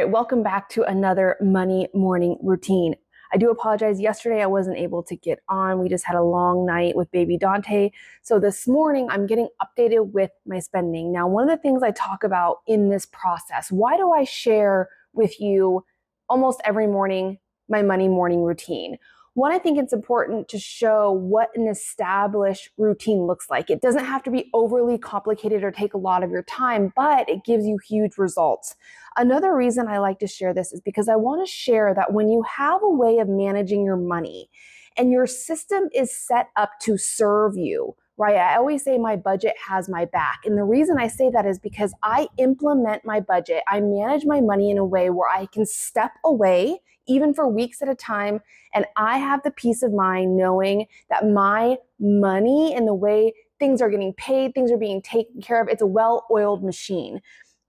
right, welcome back to another Money Morning Routine. I do apologize. Yesterday I wasn't able to get on. We just had a long night with baby Dante. So this morning I'm getting updated with my spending. Now, one of the things I talk about in this process, why do I share with you almost every morning my Money Morning Routine? One, I think it's important to show what an established routine looks like. It doesn't have to be overly complicated or take a lot of your time, but it gives you huge results. Another reason I like to share this is because I want to share that when you have a way of managing your money and your system is set up to serve you, right? I always say my budget has my back. And the reason I say that is because I implement my budget. I manage my money in a way where I can step away even for weeks at a time. And I have the peace of mind knowing that my money and the way things are getting paid, things are being taken care of, it's a well-oiled machine.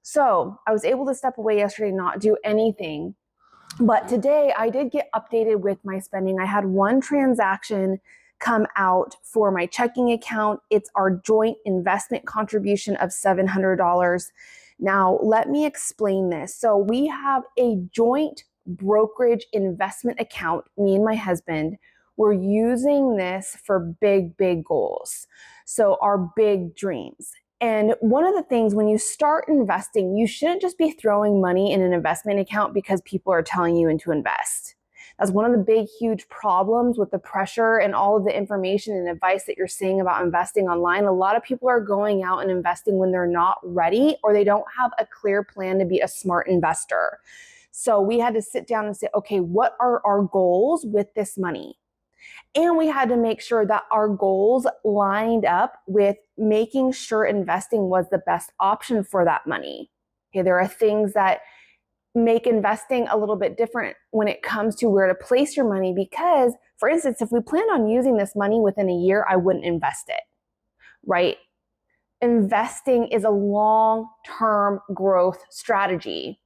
So I was able to step away yesterday, not do anything. But today I did get updated with my spending. I had one transaction come out for my checking account. It's our joint investment contribution of $700. Now, let me explain this. So we have a joint brokerage investment account, me and my husband. We're using this for big, big goals. So our big dreams. And one of the things when you start investing, you shouldn't just be throwing money in an investment account because people are telling you to invest. That's one of the big, huge problems with the pressure and all of the information and advice that you're seeing about investing online. A lot of people are going out and investing when they're not ready or they don't have a clear plan to be a smart investor. So we had to sit down and say, okay, what are our goals with this money? And we had to make sure that our goals lined up with making sure investing was the best option for that money. Okay, there are things that make investing a little bit different when it comes to where to place your money because, for instance, if we plan on using this money within a year, I wouldn't invest it, right? Investing is a long-term growth strategy.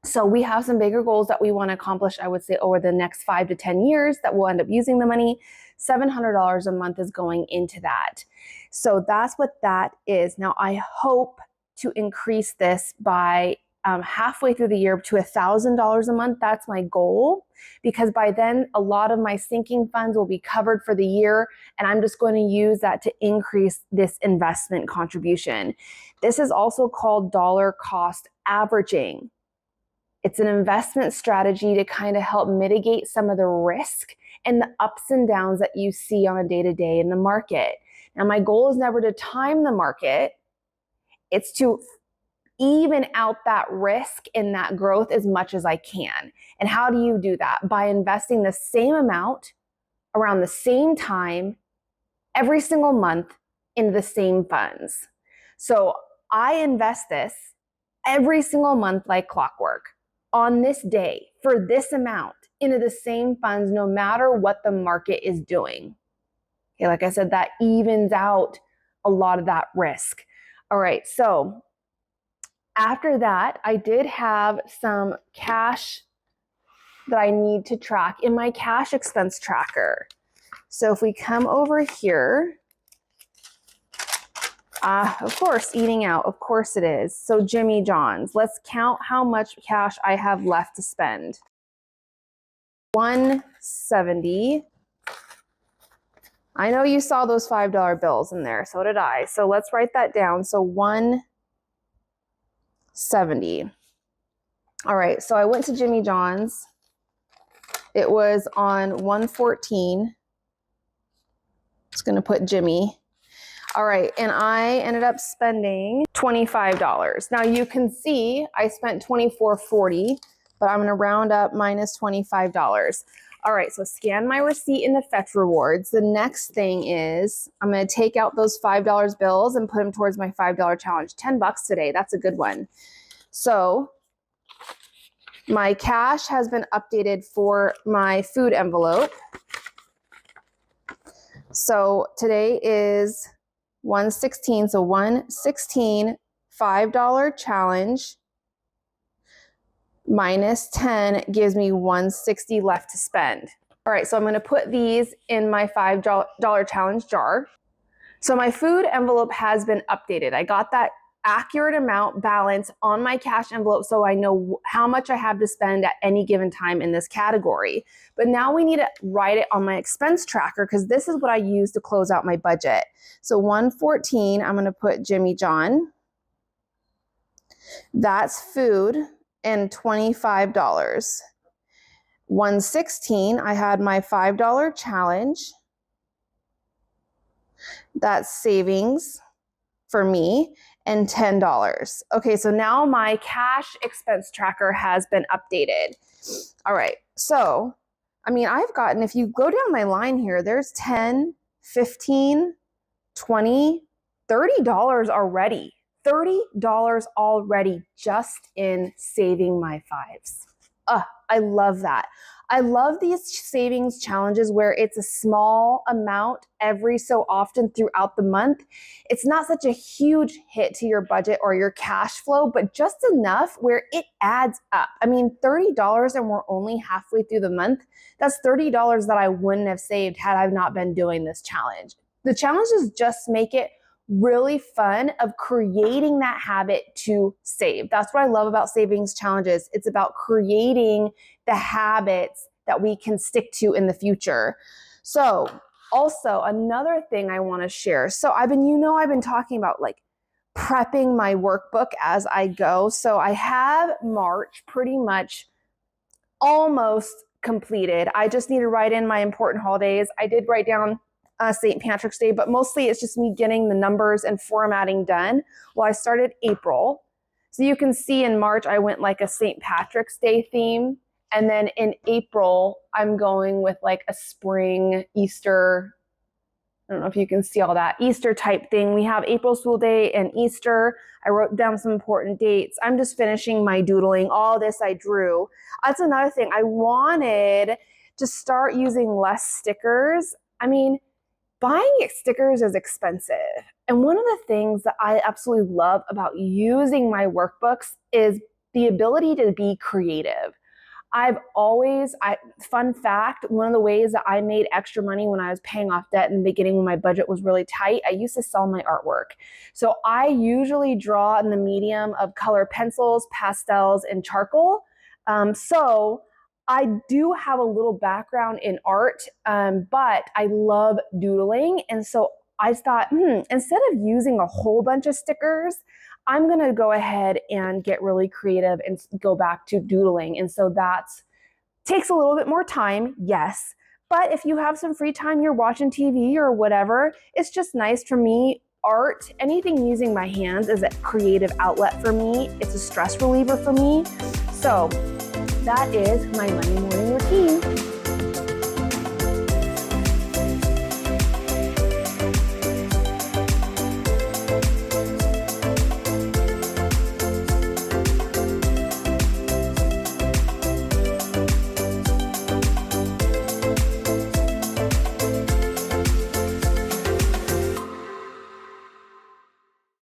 So we have some bigger goals that we want to accomplish, I would say, over the next 5 to 10 years that we'll end up using the money. $700 a month is going into that. So that's what that is. Now, I hope to increase this by halfway through the year to $1,000 a month. That's my goal, because by then a lot of my sinking funds will be covered for the year, and I'm just going to use that to increase this investment contribution. This is also called dollar cost averaging. It's an investment strategy to kind of help mitigate some of the risk and the ups and downs that you see on a day-to-day in the market. Now, my goal is never to time the market. It's to even out that risk and that growth as much as I can. And how do you do that? By investing the same amount around the same time every single month in the same funds. So I invest this every single month like clockwork on this day for this amount into the same funds no matter what the market is doing. Okay, like I said, that evens out a lot of that risk. All right, so after that, I did have some cash that I need to track in my cash expense tracker. So if we come over here, of course, eating out, of course it is. So Jimmy John's, let's count how much cash I have left to spend. $170. I know you saw those $5 bills in there, so did I. So let's write that down. So $170. All right, so I went to Jimmy John's. It was on 114. Just gonna put Jimmy. All right, and I ended up spending $25. Now you can see I spent $24.40, but I'm gonna round up minus $25. All right, so scan my receipt in the Fetch Rewards. The next thing is I'm gonna take out those $5 bills and put them towards my $5 challenge. $10 today, that's a good one. So my cash has been updated for my food envelope. So today is 116, so 116, $5 challenge minus 10 gives me 160 left to spend. All right, so I'm gonna put these in my $5 challenge jar. So my food envelope has been updated. I got that accurate amount balance on my cash envelope so I know how much I have to spend at any given time in this category. But now we need to write it on my expense tracker because this is what I use to close out my budget. So 114, I'm going to put Jimmy John. That's food and $25. 116, I had my $5 challenge. That's savings for me, and $10. Okay, so now my cash expense tracker has been updated. All right, so, I've gotten, if you go down my line here, there's 10, 15, 20, $30 already. $30 already just in saving my fives. I love that. I love these savings challenges where it's a small amount every so often throughout the month. It's not such a huge hit to your budget or your cash flow, but just enough where it adds up. $30 and we're only halfway through the month. That's $30 that I wouldn't have saved had I not been doing this challenge. The challenges just make it really fun of creating that habit to save. That's what I love about savings challenges. It's about creating the habits that we can stick to in the future. So also another thing I want to share. So I've been talking about like prepping my workbook as I go. So I have March pretty much almost completed. I just need to write in my important holidays. I did write down St. Patrick's Day, but mostly it's just me getting the numbers and formatting done. Well, I started April. So you can see in March, I went like a St. Patrick's Day theme. And then in April, I'm going with like a spring Easter. I don't know if you can see all that Easter type thing. We have April Fool's Day and Easter. I wrote down some important dates. I'm just finishing my doodling. All this I drew. That's another thing. I wanted to start using less stickers. Buying stickers is expensive. And one of the things that I absolutely love about using my workbooks is the ability to be creative. Fun fact, one of the ways that I made extra money when I was paying off debt in the beginning when my budget was really tight, I used to sell my artwork. So I usually draw in the medium of color pencils, pastels, and charcoal. So I do have a little background in art, but I love doodling. And so I thought, instead of using a whole bunch of stickers, I'm going to go ahead and get really creative and go back to doodling. And so that takes a little bit more time, yes. But if you have some free time, you're watching TV or whatever, it's just nice for me. Art, anything using my hands is a creative outlet for me. It's a stress reliever for me. So that is my Monday morning routine.